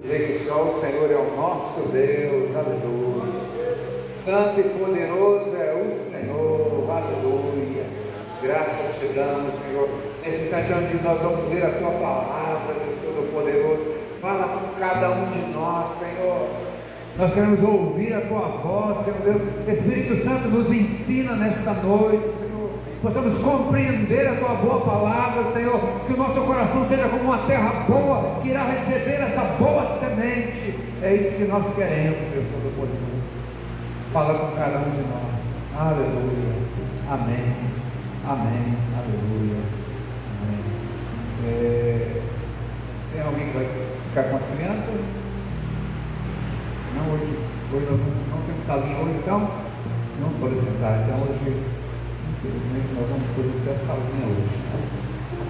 Dizer que só o Senhor é o nosso Deus, aleluia. Santo e poderoso é o Senhor, aleluia. Graças te damos, Senhor. Nesse instante onde nós vamos ler a tua palavra, Deus Todo-Poderoso, fala com cada um de nós, Senhor. Nós queremos ouvir a tua voz, Senhor Deus. Espírito Santo nos ensina nesta noite, Senhor. Possamos compreender a tua boa palavra, Senhor. Que o nosso coração seja como uma terra boa, que irá receber essa boa semente. É isso que nós queremos, Deus Todo-Poderoso. Fala com cada um de nós. Aleluia. Amém. Amém. Aleluia. Amém. Tem alguém que vai ficar com as crianças? Não, hoje nós não temos salinha hoje, então não pode sentar. Então hoje, infelizmente, nós vamos poder ter a salinha hoje.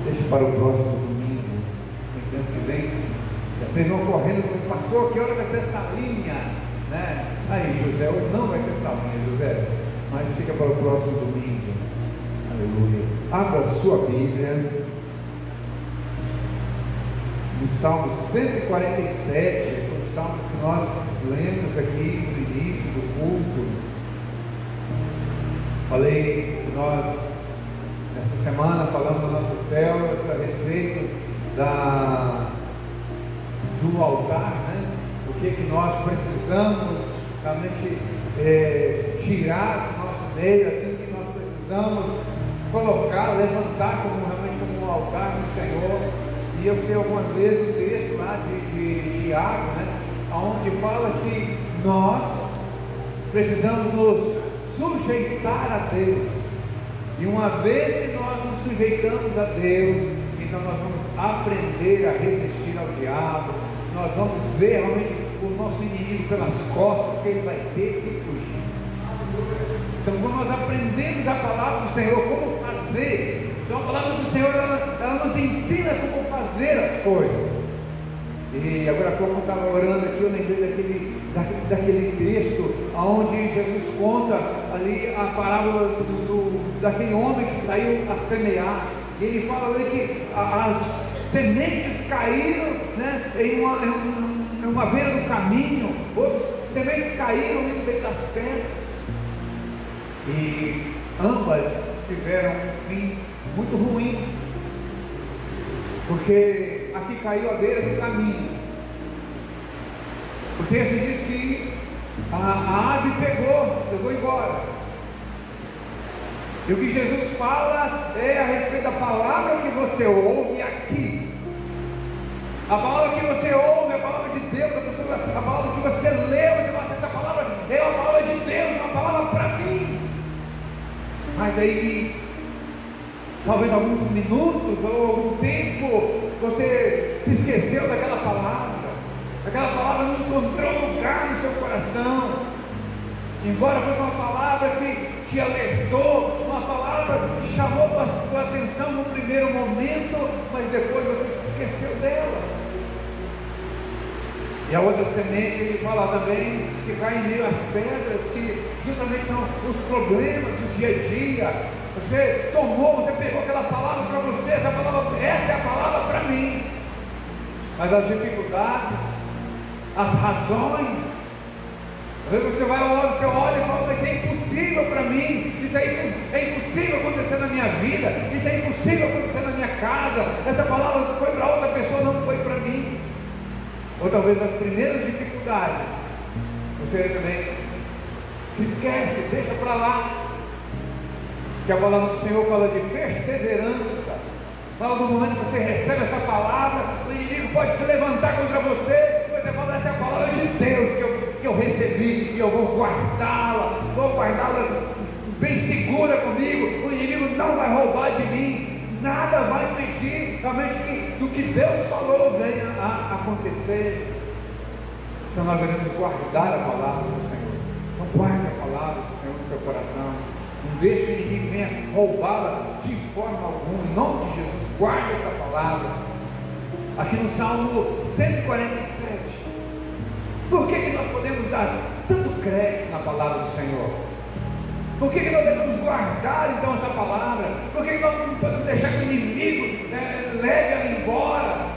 Deixa para o próximo domingo. Tem criança que vem, já vão correndo, pastor, que hora vai ser salinha? Né? Aí, José, hoje não vai ter salinha, José, mas fica para o próximo domingo. Aleluia. Abra sua Bíblia no Salmo 147, o salmo que nós lemos aqui no início do culto. Falei que nós, nessa semana, falamos nas nossas células a respeito do altar, né? O que nós precisamos realmente tirar do nosso meio, aquilo que nós precisamos colocar, levantar realmente como um altar do Senhor. E eu fiz algumas vezes o texto lá de Tiago, né? Onde fala que nós precisamos nos sujeitar a Deus. E uma vez que nós nos sujeitamos a Deus, então nós vamos aprender a resistir ao diabo. Nós vamos ver realmente o nosso inimigo pelas costas, que ele vai ter que fugir. Então, quando nós aprendemos a palavra do Senhor, como fazer, então a palavra do Senhor ela nos ensina como fazer as coisas. E agora, como eu estava orando aqui, eu lembrei daquele texto onde Jesus conta ali a parábola daquele homem que saiu a semear. E ele fala ali que as sementes caíram, né, em uma beira do caminho, outras sementes caíram no meio das pedras. E ambas tiveram um fim muito ruim, porque aqui caiu à beira do caminho. O texto diz que a ave levou embora. E o que Jesus fala é a respeito da palavra que você ouve aqui. A palavra que você ouve, a palavra de Deus, a palavra que você leu, essa palavra é a palavra de Deus, uma palavra para mim. Mas aí, talvez alguns minutos ou algum tempo, você se esqueceu daquela palavra. Aquela palavra não encontrou lugar no seu coração. Embora fosse uma palavra que te alertou, uma palavra que chamou a sua atenção no primeiro momento, mas depois você se esqueceu dela. E a outra semente, ele fala também que cai em meio às pedras, que justamente são os problemas do dia a dia. Você tomou, você pegou aquela palavra para você, essa é a palavra para mim. Mas as dificuldades, as razões, às vezes você vai ao lado, você olha e fala, mas isso é impossível para mim, isso é impossível acontecer na minha vida, isso é impossível acontecer na minha casa, essa palavra foi para outra pessoa, não foi para mim. Ou talvez nas primeiras dificuldades, você também se esquece, deixa para lá, que a palavra do Senhor fala de perseverança, fala do momento que você recebe essa palavra, o inimigo pode se levantar contra você, você fala, essa é a palavra de Deus que eu recebi, e eu vou guardá-la bem segura comigo, o inimigo não vai roubar de mim, nada vai impedir realmente do que Deus falou venha a acontecer. Então nós devemos guardar a palavra do Senhor. Então guarde a palavra do Senhor no seu coração. Não deixe que o inimigo venha roubá-la de forma alguma. Em nome de Jesus, guarde essa palavra. Aqui no Salmo 147. Por que nós podemos dar tanto crédito na palavra do Senhor? Por que nós devemos guardar então essa palavra? Por que nós não podemos deixar que o inimigo leve ela embora?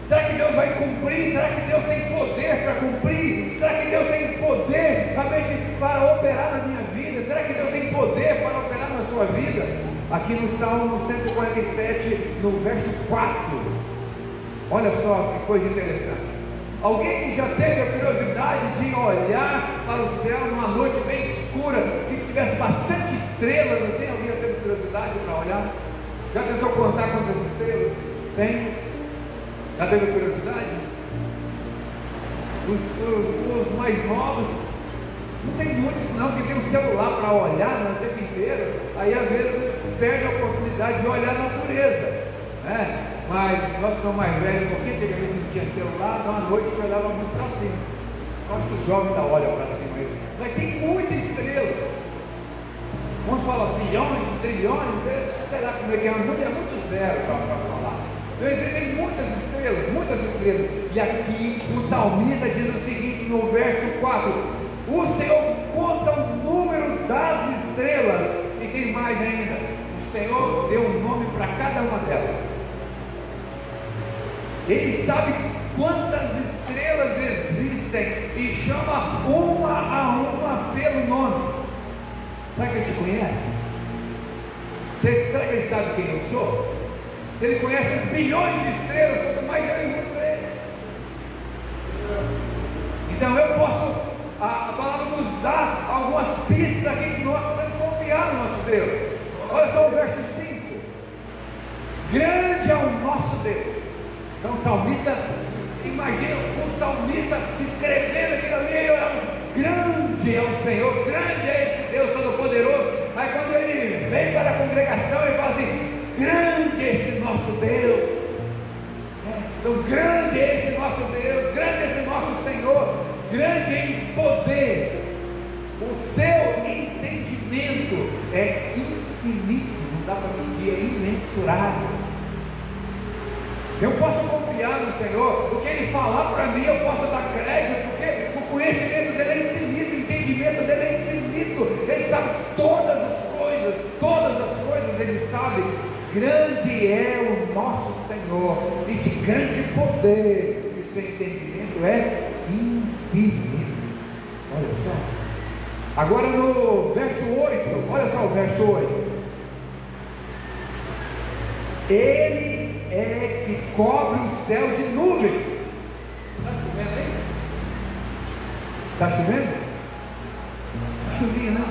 Será que Deus vai cumprir? Será que Deus tem poder para cumprir? Será que Deus tem poder realmente para operar na minha vida? Será que Deus tem poder para operar na sua vida? Aqui no Salmo 147, no verso 4, olha só que coisa interessante. Alguém já teve a curiosidade de olhar para o céu numa noite bem escura, que tivesse bastante estrelas assim? Alguém já teve curiosidade para olhar? Já tentou contar quantas estrelas tem? Já teve curiosidade? Os mais novos, não tem muitos não, que tem um celular para olhar o tempo inteiro, aí às vezes perde a oportunidade de olhar a natureza, né? Mas nós somos mais velhos, porque antigamente não tinha celular, então à noite eu olhava muito para cima. Eu acho que os jovens ainda olham para cima aí. Mas tem muita estrela. Uns falam bilhões, trilhões, sei lá como é que é muito zero para falar. Então existem muitas estrelas. E aqui o salmista diz o seguinte no verso 4: o Senhor conta o número das estrelas. E tem mais ainda: o Senhor deu um nome para cada uma delas. Ele sabe quantas estrelas existem e chama uma a uma pelo nome. Será que ele te conhece? Será que ele sabe quem eu sou? Se ele conhece bilhões de estrelas, quanto mais eu e você. Então eu posso, a palavra nos dá algumas pistas aqui que nós podemos confiar no nosso Deus. Olha só o verso 5: grande é o nosso Deus. Então o salmista, imagina um salmista escrevendo aquilo ali, grande é o Senhor, grande é esse Deus Todo-Poderoso. Aí quando ele vem para a congregação, ele fala assim: grande é esse nosso Deus. Então grande é esse nosso Deus, grande é esse nosso Senhor, grande em poder. O seu entendimento é infinito, não dá para medir, é imensurável. Eu posso confiar no Senhor, o que Ele falar para mim eu posso dar crédito, porque o conhecimento dele é infinito, o entendimento dele é infinito, Ele sabe todas as coisas Ele sabe. Grande é o nosso Senhor, e de grande poder, e o seu entendimento é infinito. Olha só, agora no verso 8, olha só o verso 8: Ele é que cobre o céu de nuvens. Está chovendo aí? Está chovendo? Chuvinha, né?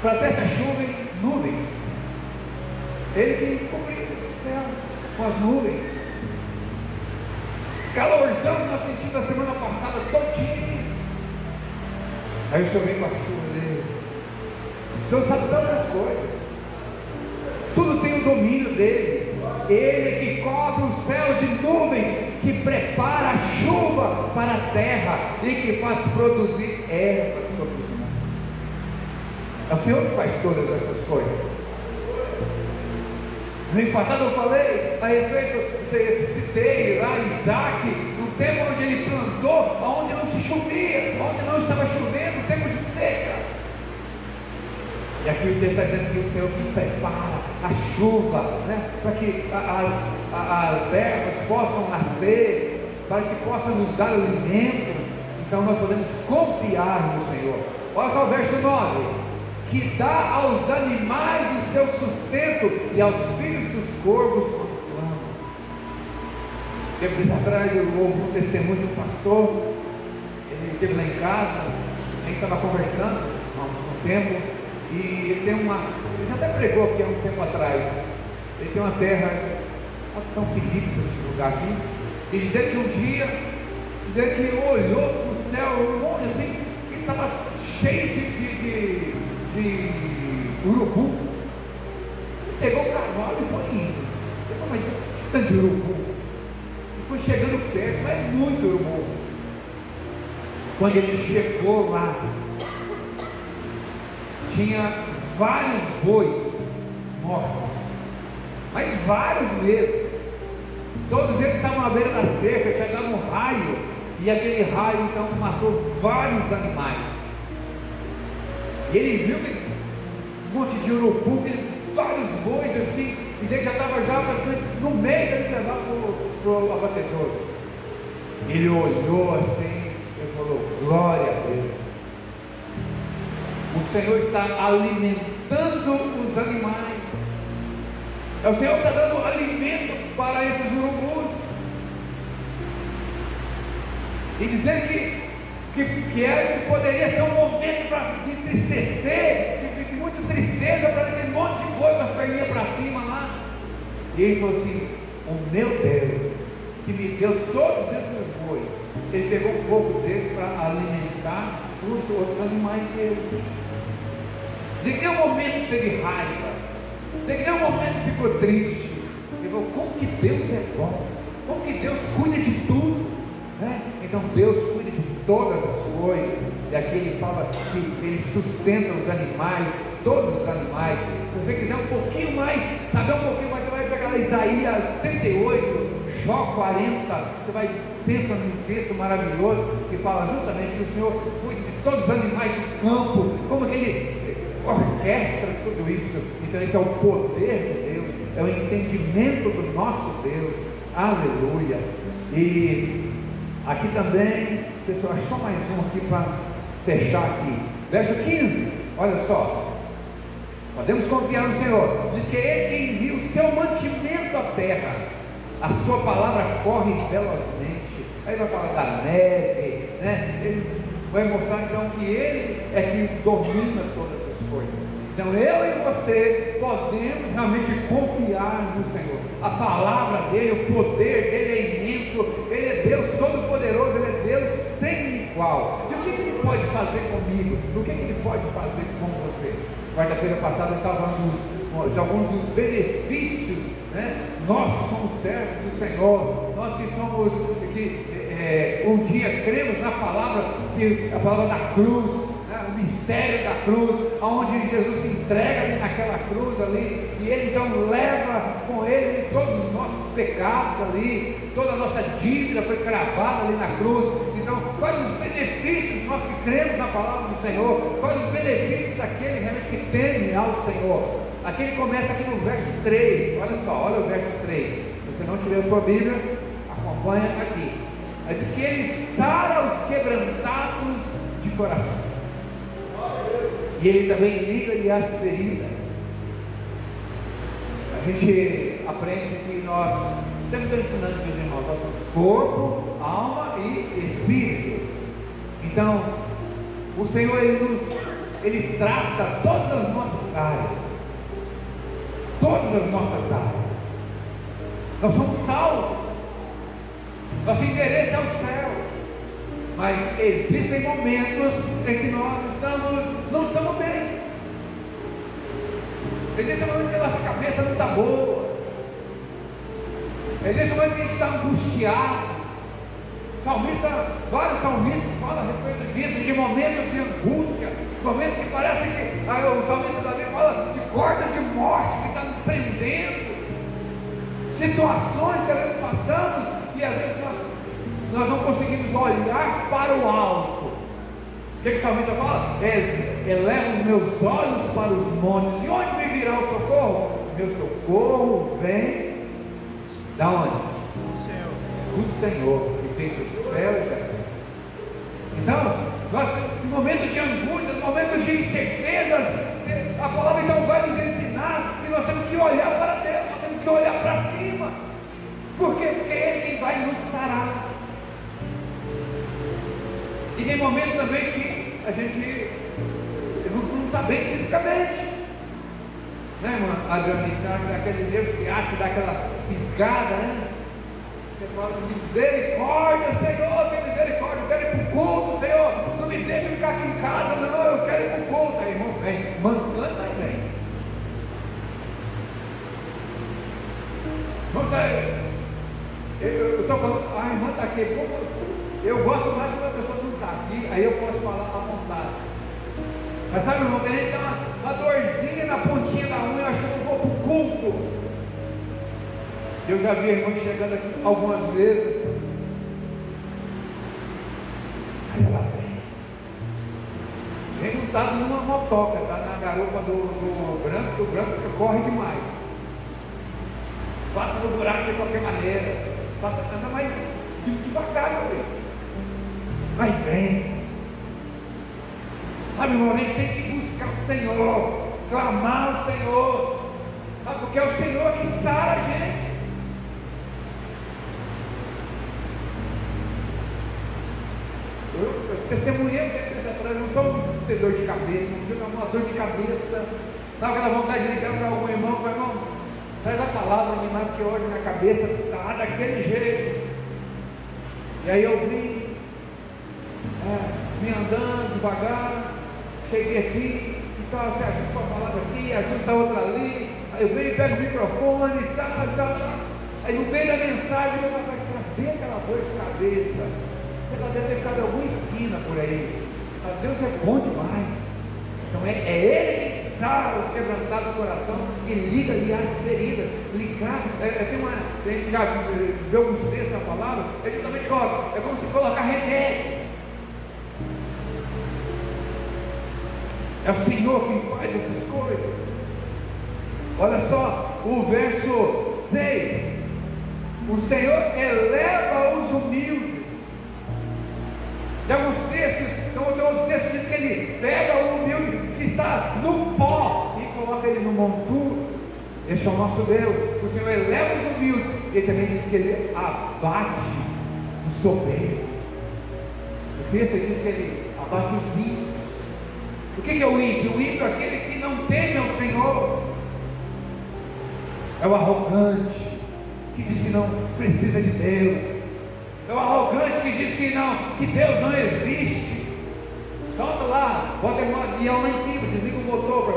Para ter essa chuva em nuvens, Ele que cobriu os céus com as nuvens. Esse calorzão que nós sentimos na semana passada todinho, aí o Senhor vem com a chuva dele. O Senhor sabe todas as coisas, tudo tem o domínio dele. Ele que cobre o céu de nuvens, que prepara a chuva para a terra e que faz produzir ervas sobre os montes. É o Senhor que faz todas essas coisas. No ano passado eu falei a respeito, citei lá Isaac, no tempo onde ele plantou, onde não se chovia, onde não estava chovendo, tempo de seca. E aqui o texto está dizendo que o Senhor que prepara a chuva, né, para que as ervas possam nascer, para que possam nos dar alimento. Então nós podemos confiar no Senhor. Olha só o verso 9: que dá aos animais o seu sustento e aos filhos dos corvos o plano. Tempos atrás eu ouvi um testemunho de um pastor, ele esteve lá em casa, a gente estava conversando há um tempo, e ele tem ele já até pregou aqui há um tempo atrás, ele tem uma terra, São Filipe, esse lugar aqui, e dizer que um dia, dizer que ele olhou para o céu, longe assim, que estava cheio de urubu, pegou o cavalo e foi indo. Ele falou: mas que tanto de urubu? E foi chegando perto, mas muito urubu. Quando ele chegou lá, tinha vários bois mortos, mas vários mesmo. Todos eles estavam à beira da cerca, tinha dado um raio, e aquele raio então matou vários animais. E ele viu que um monte de urubu, vários bois assim, e ele já estava praticamente no meio de levar para o abatedor. Ele olhou assim e falou: glória a Deus. O Senhor está alimentando os animais. O Senhor está dando alimento para esses urubus. E dizer que poderia ser um momento para entristecer, de muita tristeza para aquele monte de boi com as perninhas para cima lá. E ele falou assim: o meu Deus, que me deu todos esses bois, ele pegou um pouco deles para alimentar os outros animais dele. De que um momento teve raiva, de que um momento ficou triste. Ele falou: como que Deus é bom, como que Deus cuida de tudo, né? Então Deus cuida de todas as coisas. E aqui ele fala que ele sustenta os animais, todos os animais. Se você quiser um pouquinho mais, saber um pouquinho mais, você vai pegar lá Isaías 38, Jó 40, você vai pensar num texto maravilhoso que fala justamente que o Senhor cuida de todos os animais do campo, como que ele orquestra tudo isso. Então esse é o poder de Deus, é o entendimento do nosso Deus. Aleluia. E aqui também, pessoal, achou mais um aqui para fechar aqui, verso 15, olha só: podemos confiar no Senhor, diz que é Ele que envia o seu mantimento à terra, a sua palavra corre velozmente. Aí vai falar da neve, né? Ele vai mostrar então que Ele é que domina todas as coisas. Então eu e você podemos realmente confiar no Senhor. A palavra dele, o poder dele é imenso. Ele é Deus todo-poderoso, ele é Deus sem igual. E o que ele pode fazer comigo? O que ele pode fazer com você? Quarta-feira passada eu estava falando de alguns dos benefícios, né? Nós que somos servos do Senhor, nós que somos, um dia cremos na palavra, a palavra da cruz, o mistério da cruz, onde Jesus se entrega ali naquela cruz ali, e Ele então leva com Ele todos os nossos pecados ali, toda a nossa dívida foi cravada ali na cruz. Então, quais os benefícios nós que cremos na palavra do Senhor, quais os benefícios daquele realmente que teme ao Senhor? Aqui ele começa aqui no verso 3, olha só, olha o verso 3, se você não tiver a sua Bíblia, acompanha aqui. Aí diz que Ele sara os quebrantados de coração, e Ele também liga-lhe as feridas. A gente aprende que nós estamos ensinando, meus irmãos, nosso corpo, alma e espírito. Então, o Senhor Ele trata todas as nossas áreas, todas as nossas áreas. Nós somos salvos, nosso endereço é o céu. Mas existem momentos em que nós não estamos bem. Existem momentos que a nossa cabeça não está boa. Existem momentos que a gente está angustiado. Vários salmistas falam a respeito disso, de momentos de angústia, momentos que parece que o salmista Davi fala de cordas de morte que está nos prendendo. Situações que às vezes passamos e às vezes nós não conseguimos olhar para o alto. O que o salmista fala? Eleva os meus olhos para os montes. De onde me virá o socorro? Meu socorro vem da onde? Do Senhor, que fez o céu e a terra. Então, no momento de angústia, no momento de incertezas, a palavra então vai nos ensinar que nós temos que olhar para Deus, nós temos que olhar para cima. Por quê? Porque é Ele quem vai nos sarar. E tem momentos também que a gente não está bem fisicamente, né, irmã Adriana? Aquele nervo ciático, dá aquela fisgada, né? Você fala: misericórdia, Senhor, tem misericórdia, eu quero ir para o culto, Senhor, não me deixa ficar aqui em casa, não, eu quero ir para o culto. Aí, irmão, vem, mandando, aí vem. Não sei, eu estou falando, a irmã está aqui, eu gosto mais quando a pessoa não está aqui, aí eu posso falar à vontade. Mas sabe, irmão, tem gente que tem uma dorzinha na pontinha da unha, eu acho que eu não vou para o culto. Eu já vi a irmã chegando aqui algumas vezes, aí ela vem montado numa motoca, está na garupa do branco, que o branco corre demais, passa no buraco de qualquer maneira. anda mais devagar, meu Deus. Mas vem. Sabe, irmão, a gente tem que buscar o Senhor, clamar ao Senhor, sabe, porque é o Senhor que sara a gente. Eu testemunhei um tempo atrás, eu não sou um ter dor de cabeça, não tenho uma dor de cabeça, estava aquela vontade de ligar para algum irmão, falei, irmão, traz a palavra, porque hoje minha cabeça está daquele jeito. E aí eu vim andando devagar, cheguei aqui, então você ajusta uma palavra aqui, ajusta outra ali, aí eu venho, pego o microfone e tal. Aí no meio da mensagem eu falei, cadê aquela dor de cabeça? Ela deve ter ficado em alguma esquina por aí. Deus é bom demais. Então é Ele que sara os quebrantados do coração e liga ali as feridas. Ligar, a gente já viu alguns textos na palavra, é justamente é como se colocar remédio. É o Senhor quem faz essas coisas. Olha só o verso 6. O Senhor eleva os humildes. Tem alguns textos, tem outro texto que diz que Ele pega o humilde que está no pó e coloca ele no monturo. Esse é o nosso Deus. O Senhor eleva os humildes. Ele também diz que Ele abate os soberbos. O texto diz que Ele abate os ímpios. O que é o ímpio? O ímpio é aquele que não teme ao Senhor. É o arrogante, que diz que não precisa de Deus. É o arrogante que diz que Deus não existe. Solta lá, bota um avião lá em cima, desliga o motor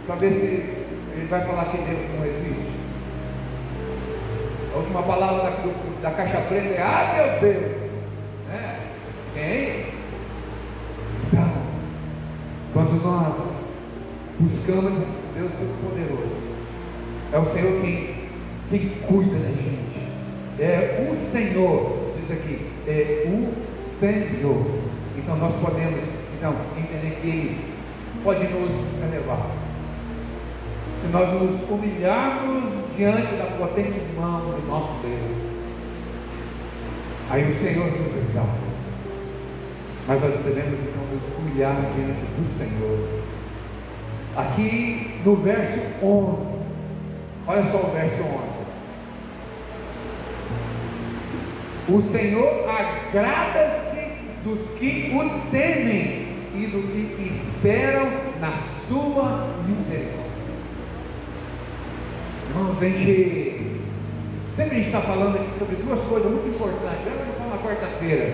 para ver se ele vai falar que Deus não existe. A última palavra da caixa preta é: meu Deus. Quem? Então, quando nós buscamos esse Deus Todo-Poderoso, é o Senhor quem cuida da gente. É o Senhor, diz aqui, é o Senhor. Então nós podemos entender que Ele pode nos elevar. Se nós nos humilharmos diante da potente mão do nosso Deus, aí o Senhor nos exalta. Mas nós devemos então nos humilhar diante do Senhor. Aqui no verso 11, olha só o verso 11. O Senhor agrada-se dos que o temem e do que esperam na sua misericórdia. Irmãos, sempre a gente está falando aqui sobre duas coisas muito importantes. Lembra que eu falo na quarta-feira?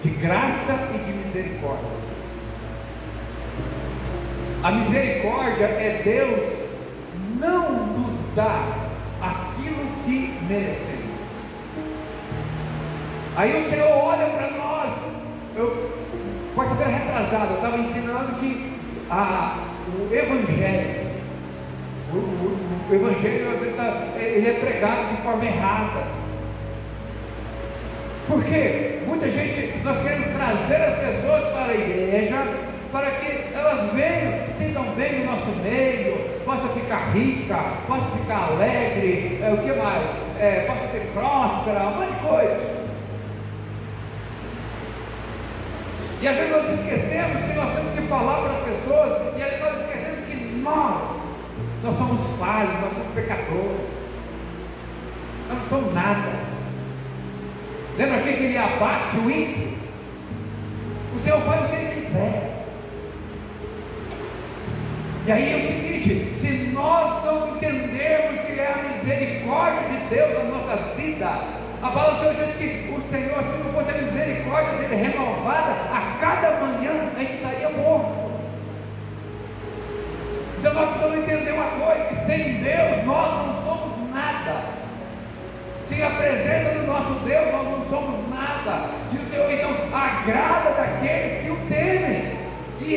De graça e de misericórdia. A misericórdia é Deus não nos dar aquilo que merecemos. Aí o Senhor olha para nós. Quarta-feira retrasada, eu estava ensinando que o Evangelho, o Evangelho ele é pregado de forma errada. Porque muita gente, nós queremos trazer as pessoas para a igreja, para que elas venham, se sintam bem no nosso meio, possa ficar rica, possa ficar alegre, o que mais? Possa ser próspera, um monte de coisa. E às vezes nós esquecemos que nós temos que falar para as pessoas, e aí nós esquecemos que nós somos falhos, nós somos pecadores, nós não somos nada. Lembra aqui que Ele abate o ímpio? O Senhor faz o que Ele quiser. E aí é o seguinte: se nós não entendermos que é a misericórdia de Deus na nossa vida, a palavra do Senhor diz que o Senhor, se não fosse a misericórdia dele renovada, a cada manhã a gente estaria morto. Então nós precisamos entender uma coisa: que sem Deus nós não somos nada. Sem a presença do nosso Deus nós não somos nada. E o Senhor então agrada daqueles que o temem e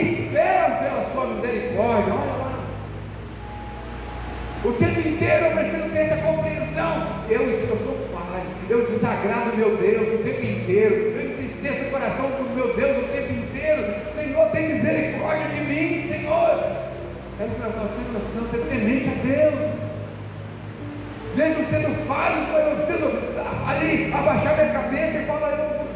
esperam pela sua misericórdia. Olha lá. O tempo inteiro eu preciso ter essa compreensão. Eu sou falho, eu desagrado meu Deus o tempo inteiro, eu entristeço o coração do meu Deus o tempo inteiro. Senhor, tem misericórdia de mim, Senhor. Nós temos que ser temente a Deus. mesmo sendo falho, eu preciso ali abaixar minha cabeça e falar,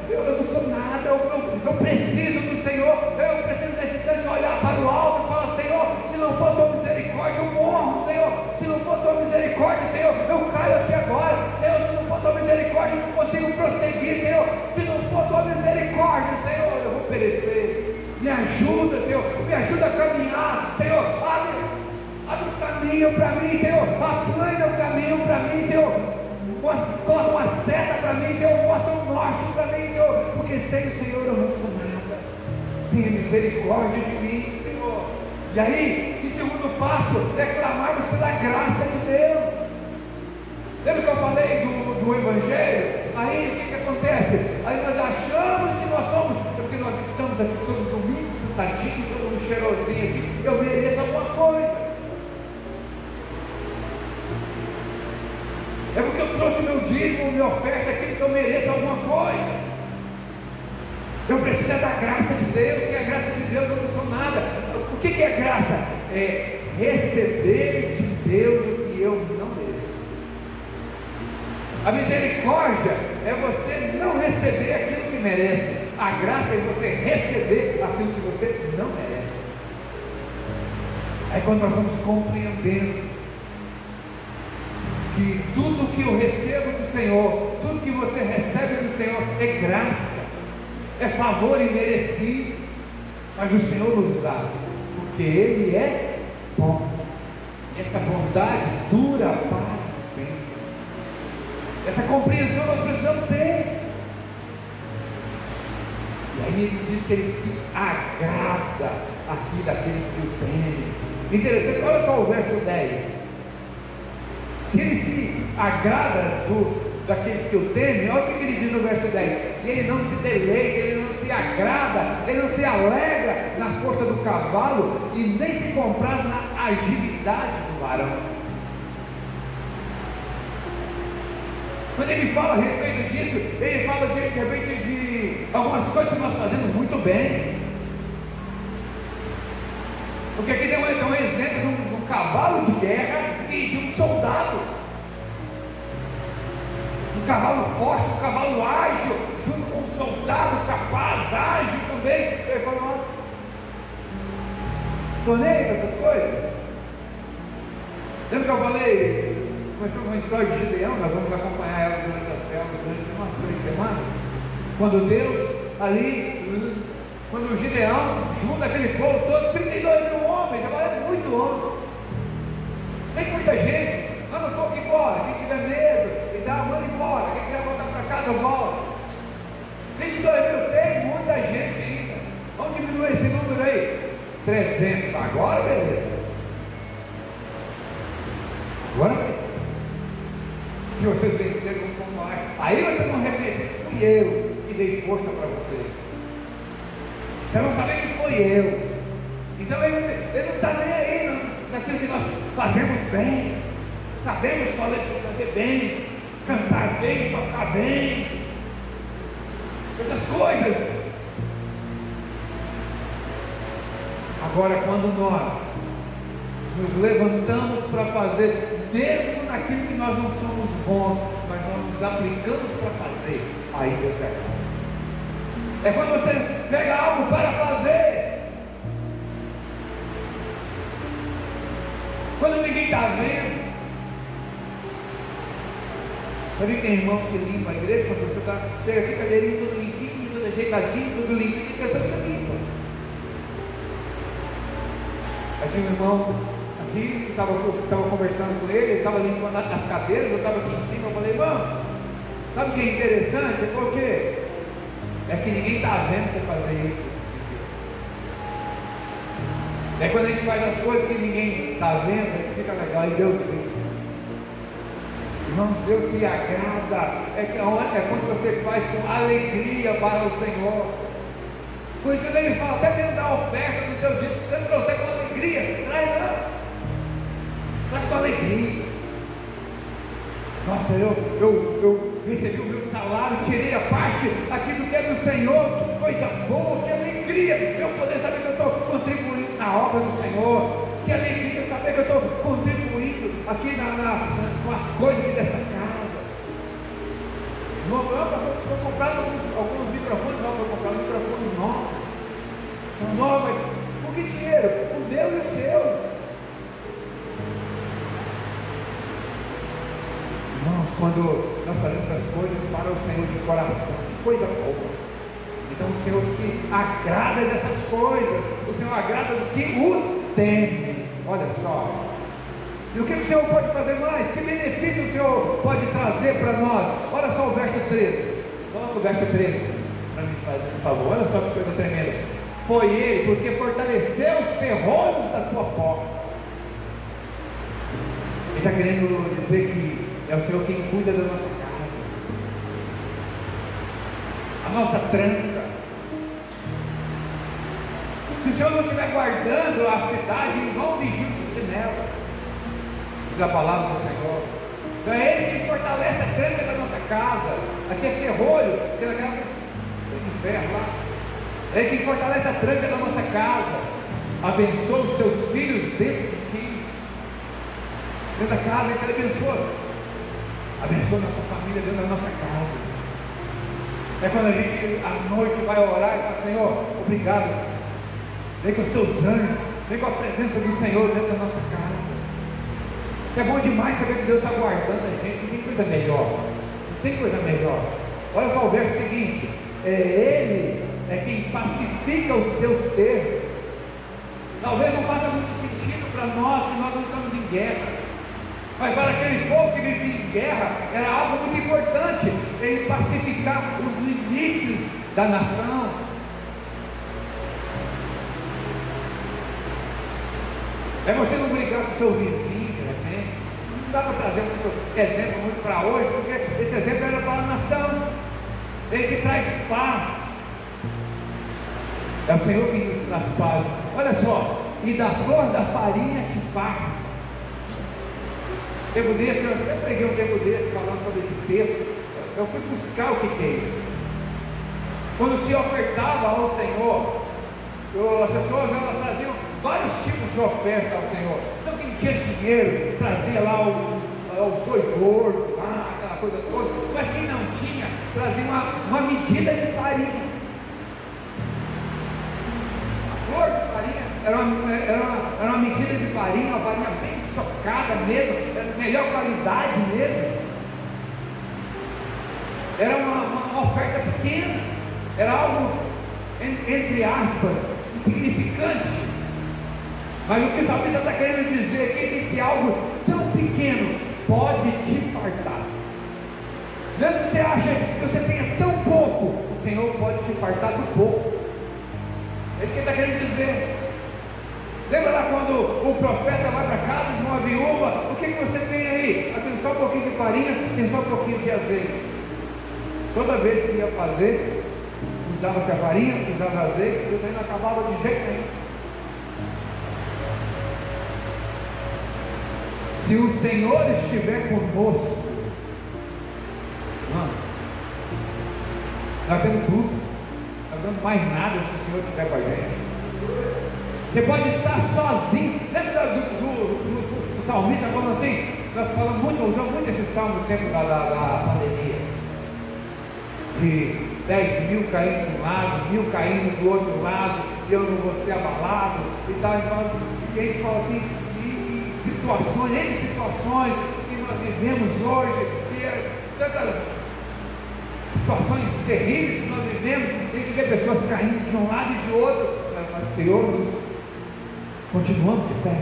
eu não sou nada, eu preciso do Senhor, eu preciso nesse instante olhar para o alto e falar, Senhor, se não for tua misericórdia, eu morro, Senhor, se não for tua misericórdia, Senhor, eu caio aqui agora, Senhor, se não for tua misericórdia, eu não consigo prosseguir, Senhor, se não for tua misericórdia, Senhor, eu vou perecer. Me ajuda, Senhor, me ajuda a caminhar, Senhor, abre o caminho para mim, Senhor, aplana o caminho para mim, Senhor, coloca uma seta para mim, Senhor, mostra um norte para mim, Senhor, porque sem o Senhor eu não sou nada. Tenha misericórdia de mim, Senhor. E aí, em segundo passo, é clamarmos pela graça de Deus. Lembra que eu falei do Evangelho? Aí o que acontece? Aí nós achamos que nós somos, porque nós estamos aqui todo domingo, sentadinho, todo mundo cheirosinho aqui, eu mereço alguma coisa. É porque eu trouxe meu dízimo, minha oferta, aquilo que eu mereço alguma coisa. Eu preciso da graça de Deus, sem a graça de Deus eu não sou nada. O que é graça? É receber de Deus o que eu não mereço. A misericórdia é você não receber aquilo que merece. A graça é você receber aquilo que você não merece. Aí quando nós vamos compreendendo que tudo que eu recebo do Senhor, tudo que você recebe do Senhor é graça, é favor imerecido, mas o Senhor nos dá, porque Ele é bom, essa bondade dura para sempre, essa compreensão nós precisamos ter. E aí Ele diz que Ele se agrada aqui daqueles que o temem. Interessante, olha só o verso 10. Se Ele se agrada daqueles que o temem, olha o que Ele diz no verso 10: e Ele não se deleita, Ele não se agrada, Ele não se alegra na força do cavalo, e nem se compraz na agilidade do varão. Quando Ele fala a respeito disso, Ele fala de repente de algumas coisas que nós fazemos muito bem. Porque aqui tem um exemplo de um cavalo de guerra e de um soldado. Um cavalo forte, um cavalo ágil, junto com um soldado capaz, ágil também. Ele falou: estou nem aí com essas coisas. Lembra que eu falei? Começamos uma história de Gideão, nós vamos acompanhar ela durante a selva, durante umas 3 semanas. Quando Deus ali, quando o Gideão junta aquele povo todo, 32 mil homens, agora é muito homem. Tem muita gente, manda um pouco embora, quem tiver medo e tal, manda embora, quem quiser voltar para casa, volta. 22 mil tem muita gente ainda. Vamos diminuir esse número aí. 300, agora beleza. Agora sim. Se vocês vencerem um pouco mais, aí vocês vão reconhecer que fui eu que dei força para vocês. Vocês vão saber que foi eu. Então ele não está nem aí naquilo que nós fazemos bem, sabemos fazer bem, cantar bem, tocar bem, essas coisas. Agora, quando nós nos levantamos para fazer, mesmo naquilo que nós não somos bons, mas nós nos aplicamos para fazer, aí Deus é bom. É quando você pega algo para fazer, quando ninguém está vendo. Sabe que tem irmãos que limpam a igreja, quando você está, chega aqui, cadeirinho tudo limpinho, tudo ajeitadinho, tudo limpinho, e a pessoa está limpa. Aí tinha um irmão aqui, estava conversando com ele estava limpando as cadeiras, eu estava aqui em cima, eu falei: irmão, sabe o que é interessante? Ele falou: o quê? É que ninguém está vendo você fazer isso. É quando a gente faz as coisas que ninguém está vendo, a gente fica legal, e Deus vê. Irmãos, Deus se agrada, é quando você faz com alegria para o Senhor. Por isso que Ele fala, até mesmo da oferta do seu dia, se você não trouxer com alegria, traz não, traz com alegria. Nossa, eu recebi o meu salário, tirei a parte daquilo que é do Senhor, que coisa boa, que alegria eu poder saber que eu estou contribuindo na obra do Senhor, que alegria saber que eu estou contribuindo aqui com as coisas aqui dessa casa. Não, estou comprando alguns microfones, não, estou comprando microfones novos. Por que dinheiro? O meu e o seu. Irmãos, quando nós fazemos as coisas para o Senhor de coração, que coisa boa. Então o Senhor se agrada dessas coisas. O Senhor agrada do que o teme. Olha só. E o que o Senhor pode fazer mais? Que benefício o Senhor pode trazer para nós? Olha só o verso 13. Coloca o verso 13 para mim, por favor. Olha só que coisa tremenda. Foi Ele, porque fortaleceu os ferrolhos da tua porta. Ele está querendo dizer que é o Senhor quem cuida da nossa casa, a nossa tranca. Se o Senhor não estiver guardando a cidade, em vão vigiar os sentinelas. Diz a palavra do Senhor. Então é Ele que fortalece a tranca da nossa casa. Aqui é ferrolho, tem aquela de ferro lá. É Ele que fortalece a tranca da nossa casa. Abençoa os teus filhos dentro de ti. Dentro da casa, Ele abençoa. Abençoa nossa família dentro da nossa casa. É quando a gente à noite vai orar e fala: Senhor, obrigado. Vem com os teus anjos, vem com a presença do Senhor dentro da nossa casa. É bom demais saber que Deus está guardando a gente. Não tem coisa melhor. Não tem coisa melhor. Olha só o verso seguinte. Ele é quem pacifica os teus termos. Talvez não faça muito sentido para nós, que nós não estamos em guerra. Mas para aquele povo que vivia em guerra, era algo muito importante, ele pacificar os limites da nação. É você não brigar com o seu vizinho, de repente. Não dá para trazer muito exemplo muito para hoje, porque esse exemplo era para a nação. Ele que traz paz. É o Senhor que nos traz paz. Olha só, e da flor da farinha te farta. Tempo desse, eu até preguei um tempo desse falando sobre esse texto. Eu fui buscar o que é isso. Quando se ofertava ao Senhor, as pessoas elas traziam vários tipos de oferta ao Senhor. Então quem tinha dinheiro trazia lá os dois gordos, aquela coisa toda. Mas quem não tinha, trazia uma medida de farinha. A flor de farinha era uma medida de farinha, uma farinha bem socada mesmo, era de melhor qualidade mesmo. Era uma oferta pequena, era algo, entre aspas, insignificante. Mas o que o salmista está querendo dizer aqui é que esse algo tão pequeno pode te fartar. Mesmo que você ache que você tenha tão pouco, o Senhor pode te fartar do pouco. É isso que ele está querendo dizer. Lembra lá quando o profeta vai para casa de uma viúva? O que você tem aí? Tem só um pouquinho de farinha, tem só um pouquinho de azeite. Toda vez que ia fazer, usava-se a farinha, usava azeite, e o não acabava de jeito nenhum. Se o Senhor estiver conosco, mano, nós temos tudo, nós não temos mais nada se o Senhor estiver com a gente. Você pode estar sozinho. Lembra do salmista falando assim? Nós usamos muito esse salmo no tempo da pandemia. De 10 mil caindo de um lado, 1000 caindo do outro lado, e eu não vou ser abalado e tal. E ele fala assim, situações que nós vivemos hoje, tantas situações terríveis que nós vivemos, tem que ver pessoas caindo de um lado e de outro. Mas Senhor, continuamos de pé.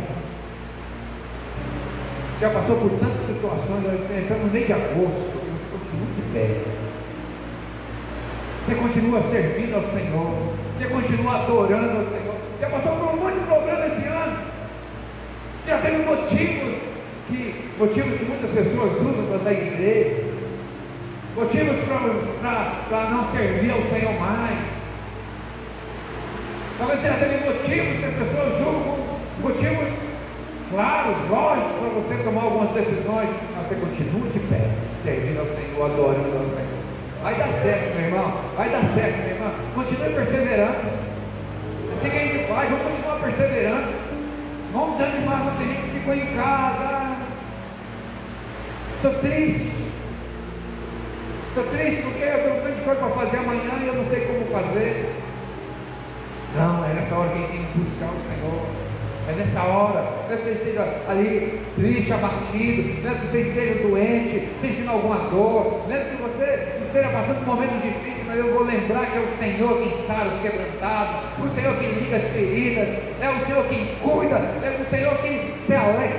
Já passou por tantas situações, nós entramos no mês de agosto, continua de pé. Você continua servindo ao Senhor, você continua adorando ao Senhor. Você passou por um monte de problema esse ano. Você já teve motivos que muitas pessoas usam para sair da igreja, motivos para não servir ao Senhor mais. Talvez você já teve motivos que as pessoas julgam, motivos claros, lógicos, para você tomar algumas decisões, mas você continua de pé, servindo ao Senhor, adorando ao Senhor. Vai dar certo, meu irmão, vai dar certo, minha irmã. Continue perseverando. Assim que a gente faz, vamos continuar perseverando. Vamos desanimar, não tem gente que ficou em casa. Estou triste. Estou triste porque eu tenho tanta coisa para fazer amanhã e eu não sei como fazer. Não, é nessa hora que a gente tem que buscar o Senhor. É nessa hora, mesmo que você esteja ali triste, abatido, mesmo que você esteja doente, sentindo alguma dor, mesmo que você esteja passando por um momento difícil, mas eu vou lembrar que é o Senhor quem sara os quebrantados, o Senhor quem liga as feridas, é o Senhor quem cuida, é o Senhor quem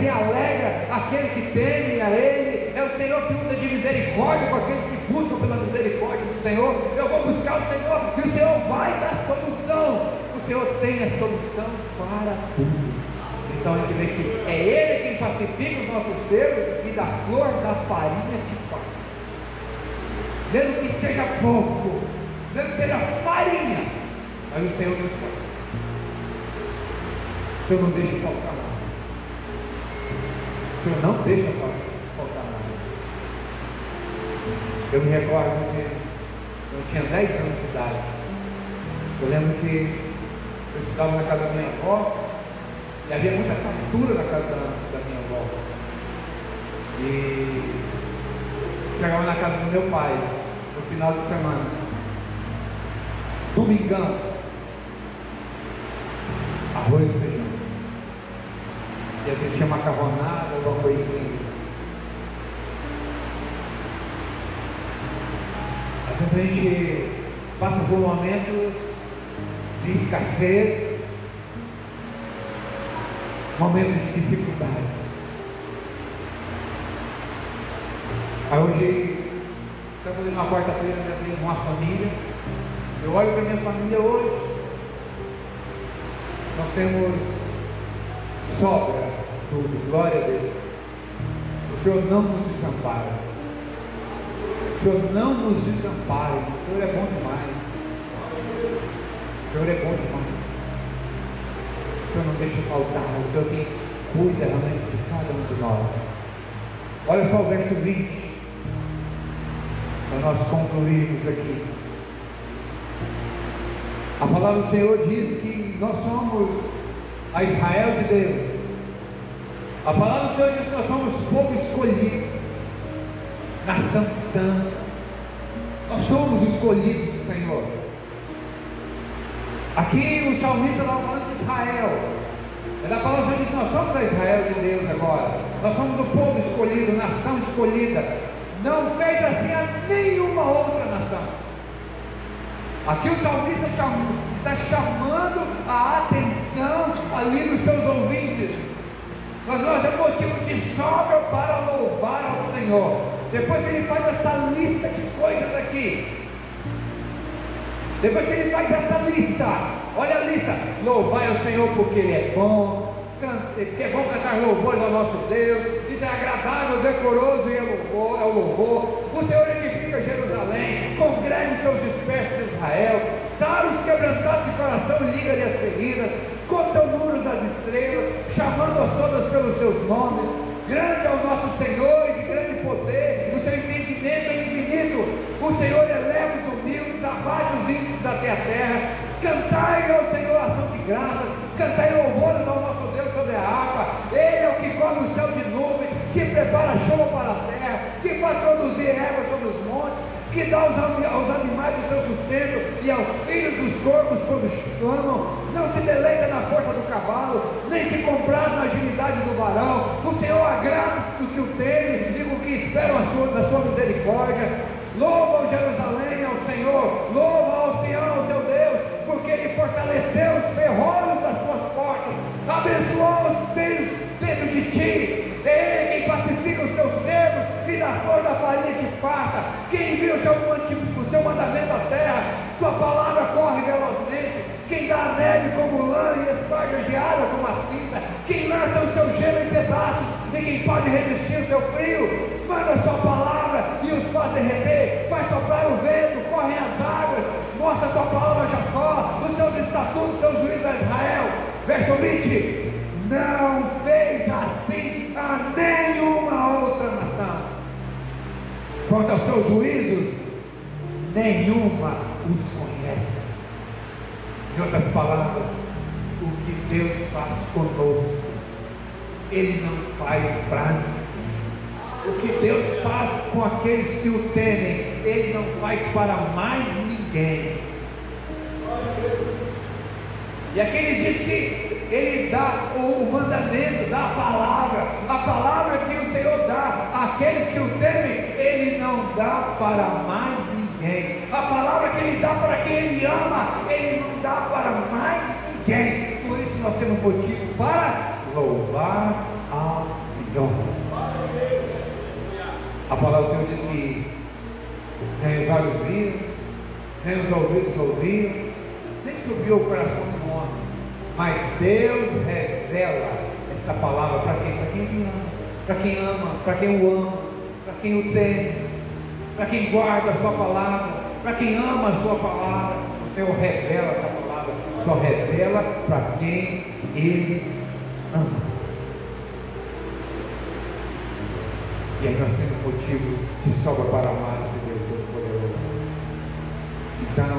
alegra aquele que teme a Ele, é o Senhor que usa de misericórdia com aqueles que buscam pela misericórdia do Senhor. Eu vou buscar o Senhor e o Senhor vai dar solução. O Senhor tem a solução para tudo. Então a gente vê que é Ele quem pacifica os nossos dedos e da flor da farinha te faz. Mesmo que seja pouco, mesmo que seja farinha, mas o Senhor nos faz. O Senhor não deixa faltar nada. O Senhor não deixa faltar nada. Eu me recordo que eu tinha 10 anos de idade. Eu lembro que eu estudava na casa da minha avó e havia muita fartura na casa da minha avó. E chegava na casa do meu pai no final de semana, domingão, arroz e feijão. E às vezes tinha macarronada, alguma coisinha. Às vezes a gente passa por momentos de escassez, momentos de dificuldade. Aí hoje, estamos fazendo uma quarta-feira, nós temos uma família. Eu olho para a minha família hoje, nós temos sobra, tudo, glória a Deus. O Senhor não nos desampara. O Senhor não nos desampara. O Senhor é bom demais. O Senhor é bom demais. O Senhor não deixa faltar. O Senhor quem cuida realmente de cada um de nós. Olha só o verso 20, para nós concluirmos aqui. A palavra do Senhor diz que nós somos a Israel de Deus. A palavra do Senhor diz que nós somos povo escolhido, nação santa. Nós somos escolhidos do Senhor. Aqui o salmista está falando de Israel. A palavra do Senhor diz que nós somos a Israel de Deus agora. Nós somos o povo escolhido, nação escolhida. Não fez assim a nenhuma outra nação. Aqui o salmista está chamando a atenção ali dos seus ouvintes. Nós temos motivo de sobra para louvar ao Senhor. Depois que ele faz essa lista de coisas aqui, depois que ele faz essa lista, olha a lista: louvar ao Senhor porque Ele é bom, que é bom cantar louvores ao nosso Deus, isso é agradável, decoroso e é o louvor. O Senhor edifica Jerusalém, congrega os seus dispersos de Israel, sara os quebrantados de coração, liga-lhe as feridas, conta o número das estrelas, chamando-as todas pelos seus nomes. Grande é o nosso Senhor e de grande poder, o seu entendimento é infinito. O Senhor eleva os humildes, abate os ímpios até a terra. Cantai ao Senhor ação de graças, cantai louvores ao nosso Deus sobre a harpa. Ele é o que cobre o céu de nuvens, que prepara chuva para a terra, que faz produzir ervas sobre os montes, que dá aos animais o seu sustento e aos filhos dos corpos quando clamam. Não se deleita na força do cavalo, nem se compraz na agilidade do varão. O Senhor agrada-se do que o teme e do que esperam da sua misericórdia. Louva ao Jerusalém, ao Senhor, louva ao Sião, ao teu Deus, porque Ele fortaleceu os ferrolhos das suas portas, abençoou os filhos dentro de ti. É Ele quem pacifica os teus servos e da flor da farinha te farta, quem envia o seu mandamento à terra, sua palavra corre velozmente, quem dá a neve como lã e esparge a geada como a cinza, quem lança o seu gelo em pedaços e quem pode resistir o seu frio. Manda a sua palavra e os faz derreter, faz soprar o vento, correm as águas, mostra a sua palavra a Jacó, os seus estatutos, os seus juízos a Israel. Verso 20: não fez assim a nenhuma outra nação. Quanto aos seus juízos, nenhuma os conhece. Em outras palavras, o que Deus faz conosco, Ele não faz para ninguém. O que Deus faz com aqueles que o temem, Ele não faz para mais ninguém. E aqui Ele diz que Ele dá o mandamento, dá a palavra que o Senhor dá àqueles que o temem, Ele não dá para mais ninguém. A palavra que Ele dá para quem Ele ama, Ele não dá para mais ninguém. Por isso nós temos motivo para louvar ao Senhor. A palavra do Senhor diz que nem os olhos viram, nem os ouvidos ouviram, nem subiu o coração do homem, mas Deus revela esta palavra para quem? Para quem Ele ama, para quem ama, para quem o ama, para quem o teme, para quem guarda a sua palavra, para quem ama a sua palavra. O Senhor revela essa palavra, só revela para quem Ele ama. E aí nós temos motivos de sobra para amar esse Deus Todo-Poderoso. Então,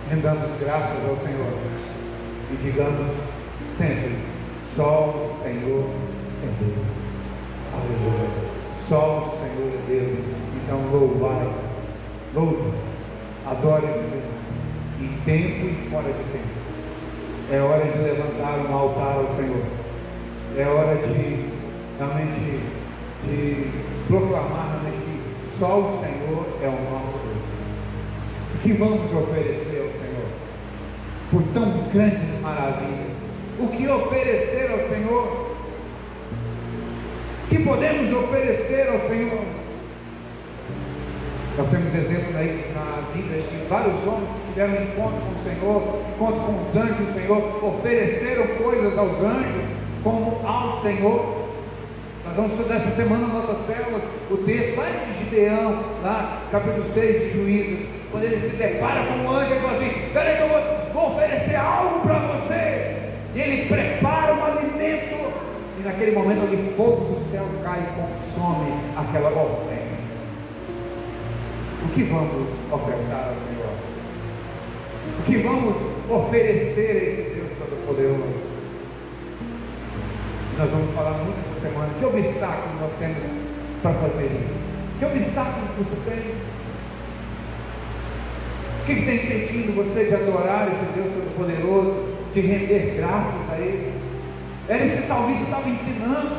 rendamos graças ao Senhor e digamos sempre: só o Senhor é Deus. Aleluia. Só o Senhor é Deus. Então louvai, louve, adore esse Deus, em tempo e fora de tempo. É hora de levantar um altar ao Senhor. É hora de realmente proclamar que só o Senhor é o nosso Deus. O que vamos oferecer ao Senhor por tão grandes maravilhas? O que oferecer ao Senhor? O que podemos oferecer ao Senhor? Nós temos exemplos aí na Bíblia de vários homens que tiveram um encontro com o Senhor, encontro com os anjos do Senhor, ofereceram coisas aos anjos como ao Senhor. Nós vamos estudar essa semana nas nossas células o texto lá de Gideão, lá capítulo 6 de Juízes, quando ele se depara com um anjo e fala assim: peraí que eu vou oferecer algo para você. E ele prepara um alimento, e naquele momento ali fogo do céu cai e consome aquela oferta. O que vamos ofertar ao Senhor? O que vamos oferecer a esse Deus Todo-Poderoso? Nós vamos falar muito essa semana. Que obstáculo nós temos para fazer isso? Que obstáculo você tem? O que tem impedindo você de adorar esse Deus Todo-Poderoso, de render graças a Ele? Era isso que o salmista estava ensinando,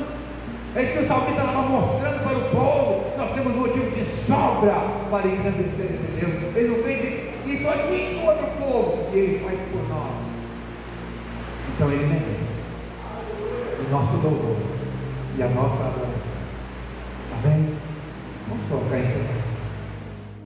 é isso que o salmista estava mostrando para o povo. Nós temos motivo de sobra para engrandecer esse Deus. Ele não fez isso a nenhum outro povo, e Ele faz por nós. Então Ele merece o nosso louvor e a nossa